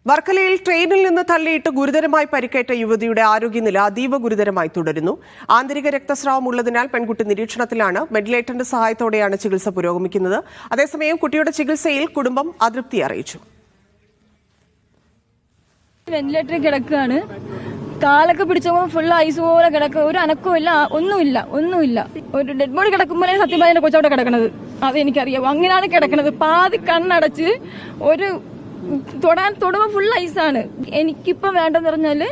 വർക്കലയിൽ ട്രെയിനിൽ നിന്ന് തള്ളിയിട്ട് ഗുരുതരമായി പരിക്കേറ്റ യുവതിയുടെ ആരോഗ്യനില അതീവ ഗുരുതരമായി തുടരുന്നു. ആന്തരിക രക്തസ്രാവം ഉള്ളതിനാൽ പെൺകുട്ടി നിരീക്ഷണത്തിലാണ്. വെന്റിലേറ്ററിന്റെ സഹായത്തോടെയാണ് ചികിത്സ പുരോഗമിക്കുന്നത്. അതേസമയം കുട്ടിയുടെ ചികിത്സയിൽ കുടുംബം അതൃപ്തി അറിയിച്ചു. വെന്റിലേറ്ററിൽ കിടക്കുകയാണ്. കാലൊക്കെ പിടിച്ചപ്പോൾ ഫുൾ ഐസ് പോലെ കിടക്കുക. ഒരു അനക്കമില്ല, ഒന്നുമില്ല. ഒരു ഡെഡ് ബോഡി കിടക്കുമ്പോഴേ സത്യം പറഞ്ഞ കൊച്ചവിടെ കിടക്കണത് അതെനിക്കറിയാം. അങ്ങനെയാണ് കിടക്കണത്. പാതി കണ്ണടച്ച് ഒരു തൊടുമ്പോൾ ഫുൾ ഐസാണ്. എനിക്കിപ്പോൾ വേണ്ടെന്ന് പറഞ്ഞാല്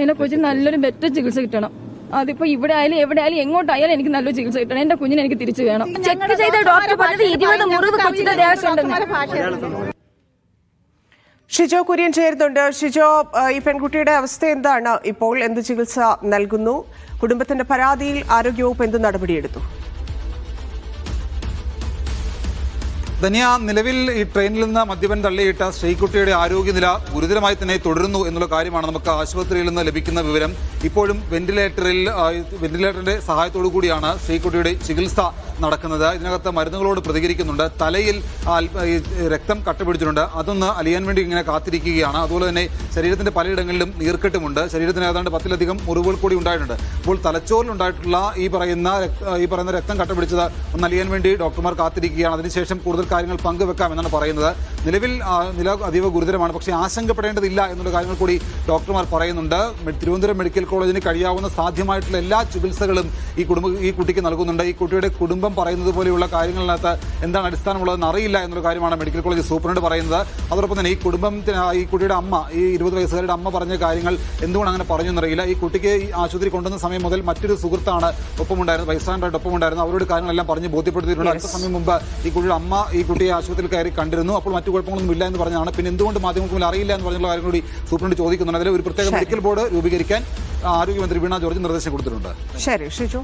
എന്റെ കൊച്ചിന് നല്ലൊരു ബെറ്റർ ചികിത്സ കിട്ടണം. അതിപ്പോ ഇവിടെ ആയാലും എവിടെ ആയാലും എങ്ങോട്ടായാലും എനിക്ക് നല്ലൊരു ചികിത്സ കിട്ടണം. എന്റെ കുഞ്ഞിനെ എനിക്ക് തിരിച്ചു വേണം. ചെക്ക് ചെയ്ത ഡോക്ടർ പറഞ്ഞത് 20 മുറിവ് കൊച്ചിന്റെ ദേഹത്തുണ്ടെന്ന്. ഷിജോ കുര്യൻ ചേരുന്നുണ്ട്. ഷിജോ, ഈ പെൺകുട്ടിയുടെ അവസ്ഥ എന്താണ്? ഇപ്പോൾ എന്ത് ചികിത്സ നൽകുന്നു? കുടുംബത്തിന്റെ പരാതിയിൽ ആരോഗ്യവകുപ്പ് എന്ത് നടപടിയെടുത്തു? ധന്യ, നിലവിൽ ഈ ട്രെയിനിൽ നിന്ന് മദ്യപൻ തള്ളിയിട്ട ശ്രീകുട്ടിയുടെ ആരോഗ്യനില ഗുരുതരമായി തന്നെ തുടരുന്നു എന്നുള്ള കാര്യമാണ് നമുക്ക് ആശുപത്രിയിൽ നിന്ന് ലഭിക്കുന്ന വിവരം. ഇപ്പോഴും വെന്റിലേറ്ററിന്റെ സഹായത്തോടു കൂടിയാണ് ശ്രീകുട്ടിയുടെ ചികിത്സ നടക്കുന്നത്. ഇതിനകത്ത് മരുന്നുകളോട് പ്രതികരിക്കുന്നുണ്ട്. തലയിൽ രക്തം കട്ടപിടിച്ചിട്ടുണ്ട്. അതൊന്ന് അലിയാൻ വേണ്ടി ഇങ്ങനെ കാത്തിരിക്കുകയാണ്. അതുപോലെ തന്നെ ശരീരത്തിന്റെ പലയിടങ്ങളിലും നീർക്കെട്ടുമുണ്ട്. ശരീരത്തിന് ഏതാണ്ട് 10-ലധികം മുറിവുകൾ കൂടി ഉണ്ടായിട്ടുണ്ട്. അപ്പോൾ തലച്ചോറിലുണ്ടായിട്ടുള്ള ഈ പറയുന്ന രക്തം കട്ടപിടിച്ചത് ഒന്ന് അലിയാൻ വേണ്ടി ഡോക്ടർമാർ കാത്തിരിക്കുകയാണ്. അതിനുശേഷം കൂടുതൽ കാര്യങ്ങൾ പങ്കുവെക്കാമെന്നാണ് പറയുന്നത്. നിലവിൽ നില അതീവ ഗുരുതരമാണ്. പക്ഷേ ആശങ്കപ്പെടേണ്ടതില്ല എന്നുള്ള കാര്യങ്ങൾ കൂടി ഡോക്ടർമാർ പറയുന്നുണ്ട്. തിരുവനന്തപുരം മെഡിക്കൽ കോളേജിന് കഴിയാവുന്ന സാധ്യമായിട്ടുള്ള എല്ലാ ചികിത്സകളും ഈ കുട്ടിക്ക് നൽകുന്നുണ്ട്. ഈ കുട്ടിയുടെ കുടുംബം പറയുന്നത് പോലെയുള്ള കാര്യങ്ങളിനകത്ത് എന്താണ് അടിസ്ഥാനമുള്ളതെന്ന് അറിയില്ല എന്നുള്ള കാര്യമാണ് മെഡിക്കൽ കോളേജ് സൂപ്രണ്ട് പറയുന്നത്. അതോടൊപ്പം തന്നെ ഈ കുട്ടിയുടെ അമ്മ, ഈ 20 വയസ്സുകാരുടെ അമ്മ പറഞ്ഞ കാര്യങ്ങൾ എന്തുകൊണ്ട് അങ്ങനെ പറഞ്ഞു എന്നറിയില്ല. ഈ കുട്ടിക്ക് ഈ ആശുപത്രി കൊണ്ടുവന്ന സമയം മുതൽ മറ്റൊരു സുഹൃത്താണ് ഒപ്പമുണ്ടായിരുന്നത്, ബൈസ്റ്റാൻഡറായിട്ട് ഒപ്പമുണ്ടായിരുന്നു. അവരോട് കാര്യങ്ങളെല്ലാം പറഞ്ഞ് ബോധ്യപ്പെടുത്തിയിട്ടുണ്ട്. അടുത്ത സമയം മുമ്പ് ഈ കുട്ടിയുടെ അമ്മ ഈ കുട്ടിയെ ആശുപത്രിയിൽ കയറി കണ്ടിരുന്നു. അപ്പോൾ മറ്റു കുഴപ്പങ്ങളൊന്നും ഇല്ല എന്ന് പറഞ്ഞാണ്. പിന്നെ എന്തുകൊണ്ട് മാധ്യമങ്ങൾക്ക് അറിയില്ല എന്ന് പറഞ്ഞുള്ള കാര്യം കൂടി സൂപ്രണ്ട് ചോദിക്കുന്നുണ്ട്. അതിൽ ഒരു പ്രത്യേക മെഡിക്കൽ ബോർഡ് രൂപീകരിക്കാൻ ആരോഗ്യമന്ത്രി വീണ ജോർജ് നിർദ്ദേശം കൊടുത്തിട്ടുണ്ട്. ശരി ഷിജു.